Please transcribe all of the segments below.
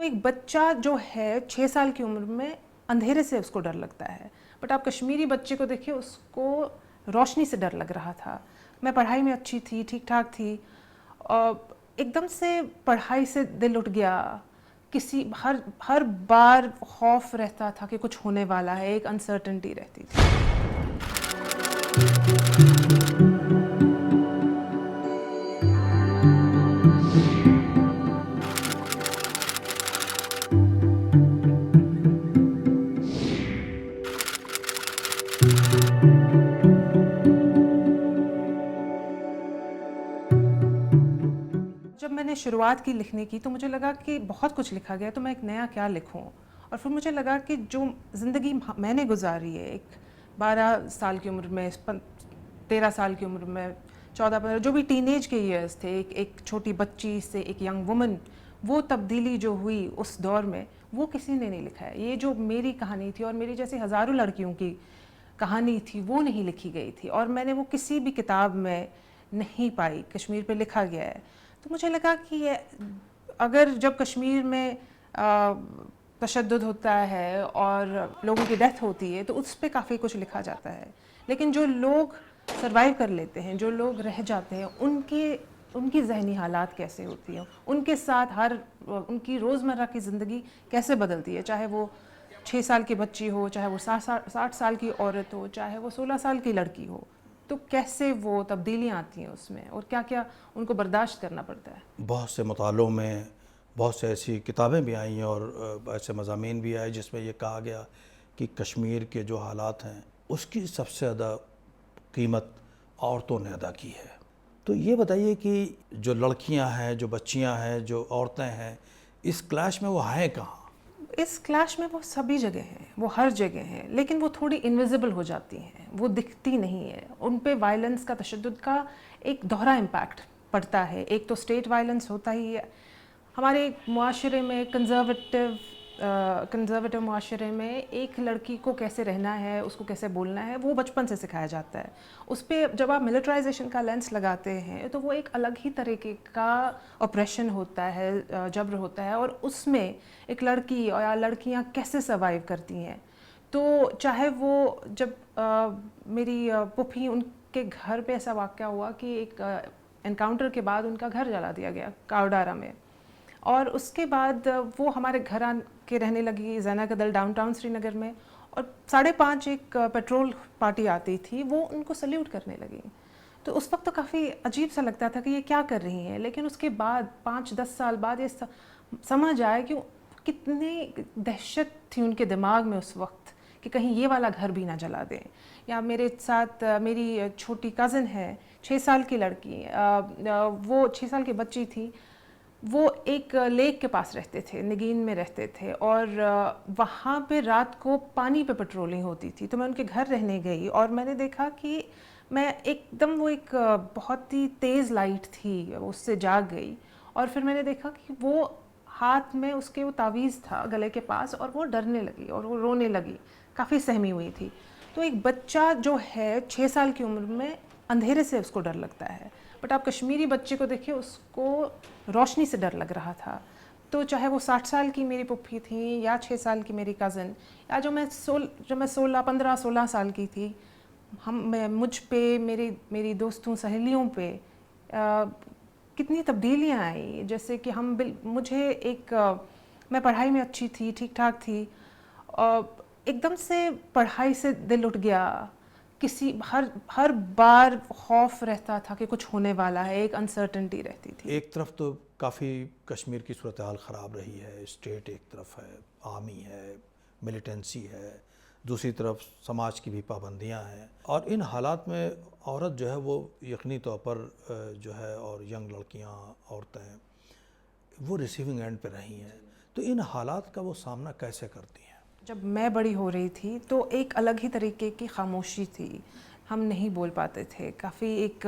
एक बच्चा जो है 6 साल की उम्र में अंधेरे से उसको डर लगता है, बट आप कश्मीरी बच्चे को देखिए, उसको रोशनी से डर लग रहा था। मैं पढ़ाई में अच्छी थी, ठीक ठाक थी, और एकदम से पढ़ाई से दिल उठ गया। हर बार खौफ रहता था कि कुछ होने वाला है, एक अनसर्टेनिटी रहती थी। जब मैंने शुरुआत की लिखने की, तो मुझे लगा कि बहुत कुछ लिखा गया, तो मैं एक नया क्या लिखूं। और फिर मुझे लगा कि जो ज़िंदगी मैंने गुजारी है, एक 12 साल की उम्र में, 13 साल की उम्र में, 14-15 जो भी टीनेज के ईयर्स थे, एक छोटी बच्ची से एक यंग वुमन, वो तब्दीली जो हुई उस दौर में, वो किसी ने नहीं लिखा है। ये जो मेरी कहानी थी और मेरी जैसी हज़ारों लड़कियों की कहानी थी, वो नहीं लिखी गई थी, और मैंने वो किसी भी किताब में नहीं पाई। कश्मीर पे लिखा गया है, तो मुझे लगा कि अगर जब कश्मीर में तशद्दुद होता है और लोगों की डेथ होती है, तो उस पर काफ़ी कुछ लिखा जाता है, लेकिन जो लोग सरवाइव कर लेते हैं, जो लोग रह जाते हैं, उनकी ज़हनी हालात कैसे होती हैं, उनके साथ उनकी रोज़मर्रा की ज़िंदगी कैसे बदलती है, चाहे वो 6 साल की बच्ची हो, चाहे वो 60 साल की औरत हो, चाहे वो 16 साल की लड़की हो, तो कैसे वो तब्दीलियाँ आती हैं उसमें, और क्या क्या उनको बर्दाश्त करना पड़ता है। बहुत से मतालों में बहुत से ऐसी किताबें भी आई और ऐसे मज़ामीन भी आए जिसमें ये कहा गया कि कश्मीर के जो हालात हैं उसकी सबसे ज़्यादा कीमत औरतों ने अदा की है। तो ये बताइए कि जो लड़कियां हैं, जो बच्चियां हैं, जो औरतें हैं, इस क्लैश में वो हैं कहाँ? इस क्लैश में वो सभी जगह हैं, वो हर जगह हैं, लेकिन वो थोड़ी इनविजिबल हो जाती हैं, वो दिखती नहीं है। उन पे वायलेंस का, तशद्दुद का एक दोहरा इम्पैक्ट पड़ता है। एक तो स्टेट वायलेंस होता ही है हमारे मुआशरे में, कंजर्वेटिव मुआशरे में एक लड़की को कैसे रहना है, उसको कैसे बोलना है, वो बचपन से सिखाया जाता है। उस पर जब आप मिलिट्राइजेशन का लेंस लगाते हैं, तो वो एक अलग ही तरीके का ऑपरेशन होता है, जब्र होता है, और उसमें एक लड़की या लड़कियां कैसे सर्वाइव करती हैं। तो चाहे वो जब मेरी पुप्पी, उनके घर पे ऐसा वाक़या हुआ कि एक एनकाउंटर के बाद उनका घर जला दिया गया कावडारा में, और उसके बाद वो हमारे घर आके रहने लगी ज़ैना कदल डाउनटाउन श्रीनगर में, और 5:30 एक पेट्रोल पार्टी आती थी, वो उनको सल्यूट करने लगी। तो उस वक्त तो काफ़ी अजीब सा लगता था कि ये क्या कर रही हैं, लेकिन उसके बाद 5-10 साल बाद ये समझ आया कि कितनी दहशत थी उनके दिमाग में उस वक्त कि कहीं ये वाला घर भी ना जला दें। या मेरे साथ मेरी छोटी कज़न है, 6 साल की लड़की, वो 6 साल की बच्ची थी, वो एक लेक के पास रहते थे, नगीन में रहते थे, और वहाँ पे रात को पानी पे पेट्रोलिंग होती थी। तो मैं उनके घर रहने गई और मैंने देखा कि मैं एकदम, वो एक बहुत ही तेज़ लाइट थी, उससे जाग गई, और फिर मैंने देखा कि वो हाथ में उसके वो तावीज़ था गले के पास, और वो डरने लगी और वो रोने लगी, काफ़ी सहमी हुई थी। तो एक बच्चा जो है 6 साल की उम्र में अंधेरे से उसको डर लगता है, बट आप कश्मीरी बच्चे को देखिए, उसको रोशनी से डर लग रहा था। तो चाहे वो 60 साल की मेरी पुप्पी थी या 6 साल की मेरी कज़न, या जब मैं 15-16 साल की थी, मुझ पे, मेरी दोस्तों सहेलियों पे कितनी तब्दीलियाँ आई। जैसे कि मैं पढ़ाई में अच्छी थी, ठीक ठाक थी, और एकदम से पढ़ाई से दिल उठ गया। हर बार खौफ रहता था कि कुछ होने वाला है, एक अनसर्टेनिटी रहती थी। एक तरफ तो काफ़ी कश्मीर की सूरत हाल ख़राब रही है, स्टेट एक तरफ है, आर्मी है, मिलिटेंसी है, दूसरी तरफ समाज की भी पाबंदियां हैं, और इन हालात में औरत जो है वो यकीनी तौर पर जो है, और यंग लड़कियां, औरतें, वो रिसीविंग एंड पे रही हैं। तो इन हालात का वो सामना कैसे करती हैं? जब मैं बड़ी हो रही थी, तो एक अलग ही तरीके की खामोशी थी, हम नहीं बोल पाते थे, काफ़ी एक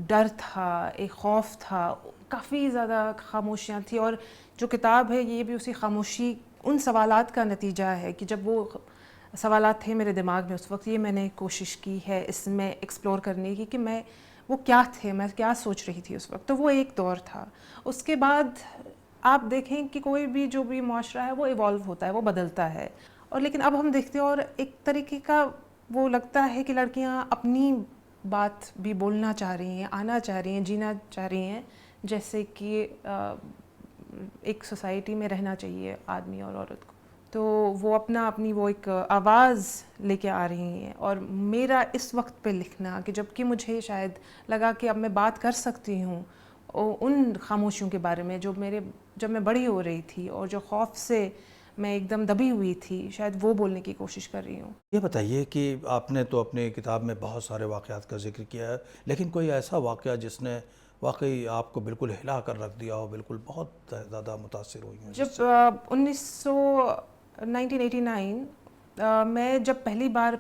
डर था, एक खौफ था, काफ़ी ज़्यादा खामोशियाँ थी। और जो किताब है, ये भी उसी खामोशी, उन सवालात का नतीजा है कि जब वो सवालात थे मेरे दिमाग में उस वक्त, ये मैंने कोशिश की है इसमें एक्सप्लोर करने की कि वो क्या थे, मैं क्या सोच रही थी उस वक्त। तो वो एक दौर था। उसके बाद آپ دیکھیں کہ کوئی بھی جو بھی معاشرہ ہے وہ ایوالو ہوتا ہے, وہ بدلتا ہے, اور لیکن اب ہم دیکھتے ہیں اور ایک طریقے کا وہ لگتا ہے کہ لڑکیاں اپنی بات بھی بولنا چاہ رہی ہیں, آنا چاہ رہی ہیں, جینا چاہ رہی ہیں, جیسے کہ ایک سوسائٹی میں رہنا چاہیے آدمی اور عورت کو. تو وہ اپنی وہ ایک آواز لے کے آ رہی ہیں. اور میرا اس وقت پہ لکھنا کہ جب کہ مجھے شاید لگا کہ اب میں بات کر سکتی ہوں ان خاموشیوں کے بارے میں جب میں بڑی ہو رہی تھی اور جو خوف سے میں ایک دم دبی ہوئی تھی, شاید وہ بولنے کی کوشش کر رہی ہوں. یہ بتائیے کہ آپ نے تو اپنی کتاب میں بہت سارے واقعات کا ذکر کیا ہے, لیکن کوئی ایسا واقعہ جس نے واقعی آپ کو بالکل ہلا کر رکھ دیا ہو, بالکل بہت زیادہ متاثر ہوئی ہوں؟ جب 1989 میں جب پہلی بار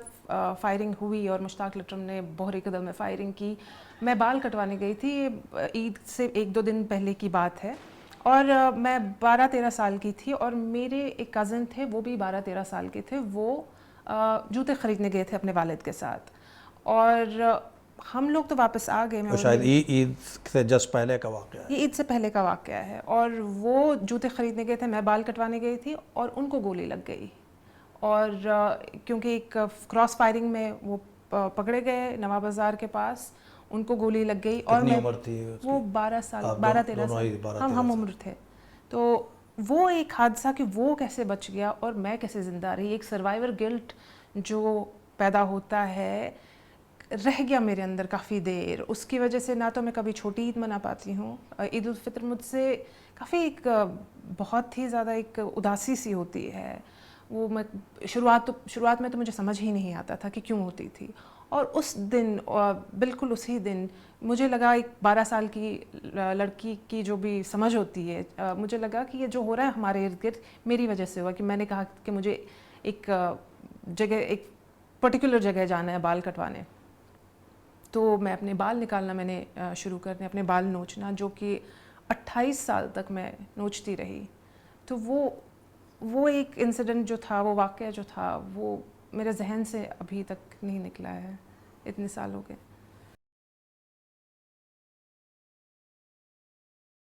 فائرنگ ہوئی اور مشتاق لٹرم نے بحر قدل میں فائرنگ کی, میں بال کٹوانے گئی تھی, عید سے 1-2 دن پہلے کی بات ہے, اور میں 12-13 سال کی تھی, اور میرے ایک کزن تھے وہ بھی 12-13 سال کے تھے. وہ جوتے خریدنے گئے تھے اپنے والد کے ساتھ, اور ہم لوگ تو واپس آ گئے. اور شاید عید سے جس پہلے کا واقعہ ہے. یہ عید سے پہلے کا واقعہ ہے, اور وہ جوتے خریدنے گئے تھے, میں بال کٹوانے گئی تھی, اور ان کو گولی لگ گئی. اور کیونکہ ایک کراس فائرنگ میں وہ پکڑے گئے نواب بازار کے پاس, ان کو گولی لگ گئی. اور کتنی عمر تھی وہ 12 سال 12-13 سال, ہم عمر تھے. تو وہ ایک حادثہ کہ وہ کیسے بچ گیا اور میں کیسے زندہ رہی, ایک سروائیور گلٹ جو پیدا ہوتا ہے رہ گیا میرے اندر کافی دیر. اس کی وجہ سے نہ تو میں کبھی چھوٹی عید منا پاتی ہوں, عید الفطر مجھ سے کافی ایک بہت ہی زیادہ ایک اداسی سی ہوتی ہے. وہ میں شروعات میں تو مجھے سمجھ ہی نہیں آتا تھا کہ کیوں ہوتی تھی. اور اس دن بالکل اسی دن مجھے لگا ایک 12 سال کی لڑکی کی جو بھی سمجھ ہوتی ہے, مجھے لگا کہ یہ جو ہو رہا ہے ہمارے ارد گرد میری وجہ سے ہوا, کہ میں نے کہا کہ مجھے ایک پرٹیکولر جگہ جانا ہے بال کٹوانے. تو میں اپنے بال نکالنا میں نے شروع کرنے, اپنے بال نوچنا, جو کہ 28 سال تک میں نوچتی رہی. تو وہ ایک انسیڈنٹ جو تھا, وہ واقعہ جو تھا, وہ میرے ذہن سے ابھی تک نہیں نکلا ہے, اتنے سال ہو گئے.